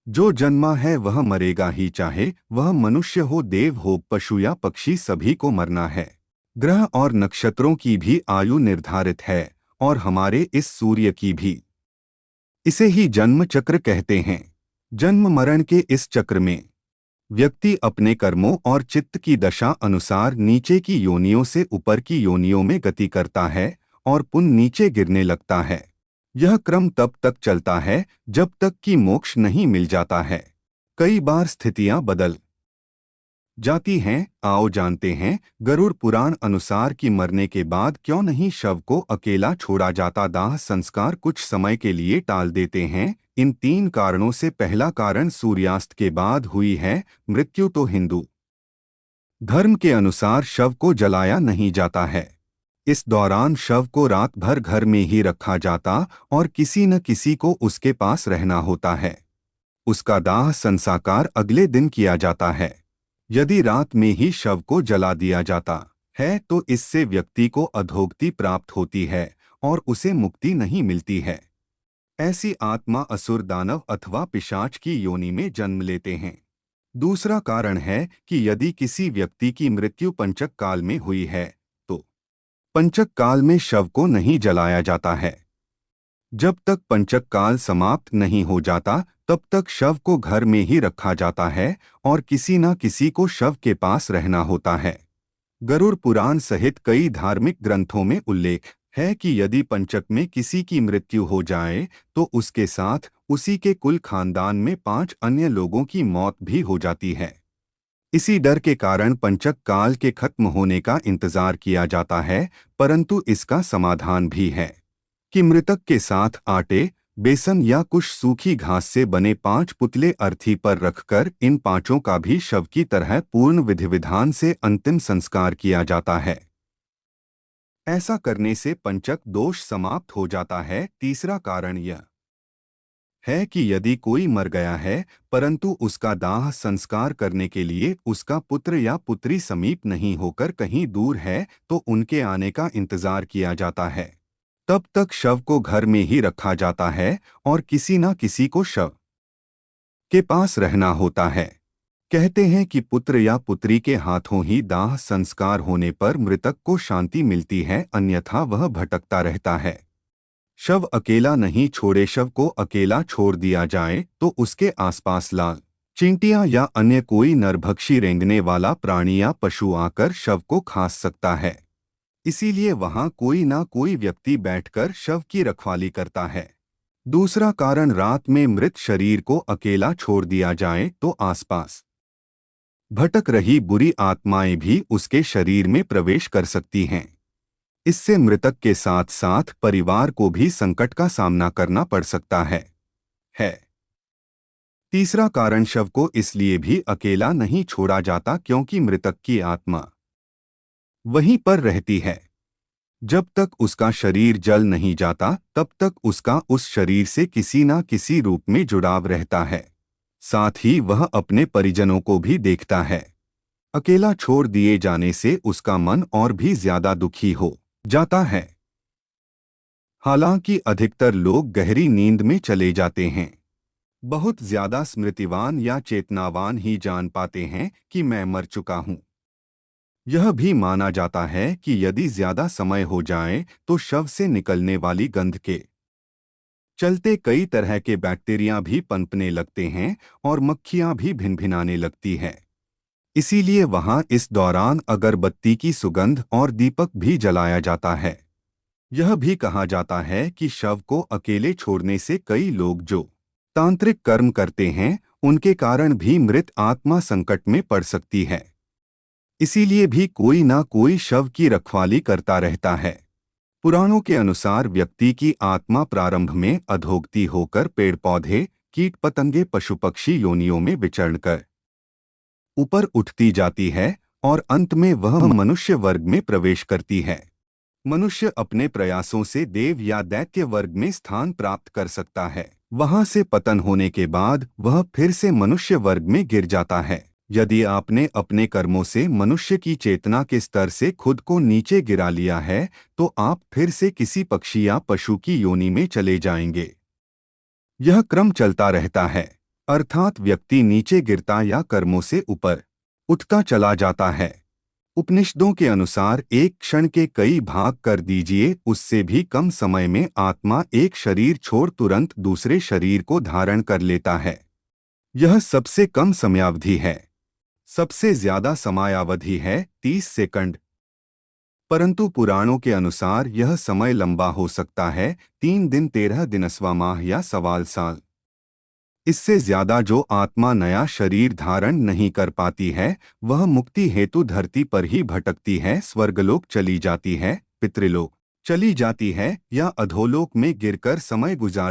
जो जन्मा है वह मरेगा ही, चाहे वह मनुष्य हो, देव हो, पशु या पक्षी, सभी को मरना है। ग्रह और नक्षत्रों की भी आयु निर्धारित है और हमारे इस सूर्य की भी। इसे ही जन्म चक्र कहते हैं। जन्म मरण के इस चक्र में व्यक्ति अपने कर्मों और चित्त की दशा अनुसार नीचे की योनियों से ऊपर की योनियों में गति करता है और पुनः नीचे गिरने लगता है। यह क्रम तब तक चलता है जब तक कि मोक्ष नहीं मिल जाता है। कई बार स्थितियां बदल जाती हैं। आओ जानते हैं गरुड़ पुराण अनुसार कि मरने के बाद क्यों नहीं शव को अकेला छोड़ा जाता। दाह संस्कार कुछ समय के लिए टाल देते हैं। इन 3 कारणों से पहला कारण सूर्यास्त के बाद हुई है मृत्यु। तो हिंदू धर्म के अनुसार शव को जलाया नहीं जाता है। इस दौरान शव को रात भर घर में ही रखा जाता और किसी न किसी को उसके पास रहना होता है। उसका दाह संस्कार अगले दिन किया जाता है। यदि रात में ही शव को जला दिया जाता है तो इससे व्यक्ति को अधोगति प्राप्त होती है और उसे मुक्ति नहीं मिलती है। ऐसी आत्मा असुर, दानव अथवा पिशाच की योनि में जन्म लेते हैं। दूसरा कारण है कि यदि किसी व्यक्ति की मृत्यु पंचक काल में हुई है तो पंचक काल में शव को नहीं जलाया जाता है। जब तक पंचक काल समाप्त नहीं हो जाता तब तक शव को घर में ही रखा जाता है और किसी न किसी को शव के पास रहना होता है। गरुड़ पुराण सहित कई धार्मिक ग्रंथों में उल्लेख है कि यदि पंचक में किसी की मृत्यु हो जाए तो उसके साथ उसी के कुल खानदान में 5 अन्य लोगों की मौत भी हो जाती है। इसी डर के कारण पंचक काल के खत्म होने का इंतजार किया जाता है। परंतु इसका समाधान भी है कि मृतक के साथ आटे, बेसन या कुछ सूखी घास से बने 5 पुतले अर्थी पर रखकर इन 5 का भी शव की तरह पूर्ण विधि विधान से अंतिम संस्कार किया जाता है। ऐसा करने से पंचक दोष समाप्त हो जाता है। तीसरा कारण यह है कि यदि कोई मर गया है परंतु उसका दाह संस्कार करने के लिए उसका पुत्र या पुत्री समीप नहीं होकर कहीं दूर है तो उनके आने का इंतजार किया जाता है। तब तक शव को घर में ही रखा जाता है और किसी न किसी को शव के पास रहना होता है। कहते हैं कि पुत्र या पुत्री के हाथों ही दाह संस्कार होने पर मृतक को शांति मिलती है, अन्यथा वह भटकता रहता है। शव अकेला नहीं छोड़े। शव को अकेला छोड़ दिया जाए तो उसके आसपास लाल चींटियां या अन्य कोई नरभक्षी रेंगने वाला प्राणी या पशु आकर शव को खा सकता है। इसीलिए वहां कोई ना कोई व्यक्ति बैठकर शव की रखवाली करता है। दूसरा कारण, रात में मृत शरीर को अकेला छोड़ दिया जाए तो आसपास भटक रही बुरी आत्माएं भी उसके शरीर में प्रवेश कर सकती हैं। इससे मृतक के साथ साथ परिवार को भी संकट का सामना करना पड़ सकता है। तीसरा कारण, शव को इसलिए भी अकेला नहीं छोड़ा जाता क्योंकि मृतक की आत्मा वहीं पर रहती है। जब तक उसका शरीर जल नहीं जाता तब तक उसका उस शरीर से किसी न किसी रूप में जुड़ाव रहता है। साथ ही वह अपने परिजनों को भी देखता है। अकेला छोड़ दिए जाने से उसका मन और भी ज्यादा दुखी हो जाता है। हालांकि अधिकतर लोग गहरी नींद में चले जाते हैं। बहुत ज्यादा स्मृतिवान या चेतनावान ही जान पाते हैं कि मैं मर चुका हूं। यह भी माना जाता है कि यदि ज्यादा समय हो जाए तो शव से निकलने वाली गंध के चलते कई तरह के बैक्टीरिया भी पनपने लगते हैं और मक्खियां भी भिनभिनाने लगती हैं। इसीलिए वहां इस दौरान अगरबत्ती की सुगंध और दीपक भी जलाया जाता है। यह भी कहा जाता है कि शव को अकेले छोड़ने से कई लोग जो तांत्रिक कर्म करते हैं उनके कारण भी मृत आत्मा संकट में पड़ सकती है। इसीलिए भी कोई ना कोई शव की रखवाली करता रहता है। पुराणों के अनुसार व्यक्ति की आत्मा प्रारंभ में अधोगति होकर पेड़ पौधे, कीट पतंगे, पशु पक्षी योनियों में विचरण कर ऊपर उठती जाती है और अंत में वह मनुष्य वर्ग में प्रवेश करती है। मनुष्य अपने प्रयासों से देव या दैत्य वर्ग में स्थान प्राप्त कर सकता है। वहां से पतन होने के बाद वह फिर से मनुष्य वर्ग में गिर जाता है। यदि आपने अपने कर्मों से मनुष्य की चेतना के स्तर से खुद को नीचे गिरा लिया है तो आप फिर से किसी पक्षी या पशु की योनि में चले जाएंगे। यह क्रम चलता रहता है। अर्थात व्यक्ति नीचे गिरता या कर्मों से ऊपर उठता चला जाता है। उपनिषदों के अनुसार एक क्षण के कई भाग कर दीजिए, उससे भी कम समय में आत्मा एक शरीर छोड़ तुरंत दूसरे शरीर को धारण कर लेता है। यह सबसे कम समयावधि है। सबसे ज्यादा समयावधि है 30 सेकंड। परंतु पुराणों के अनुसार यह समय लंबा हो सकता है, 3 दिन 13 दिन, अथवा माह या सवाल साल। इससे ज्यादा जो आत्मा नया शरीर धारण नहीं कर पाती है, वह मुक्ति हेतु धरती पर ही भटकती है, स्वर्गलोक चली जाती है, पितृलोक चली जाती है या अधोलोक में गिरकर समय गुजार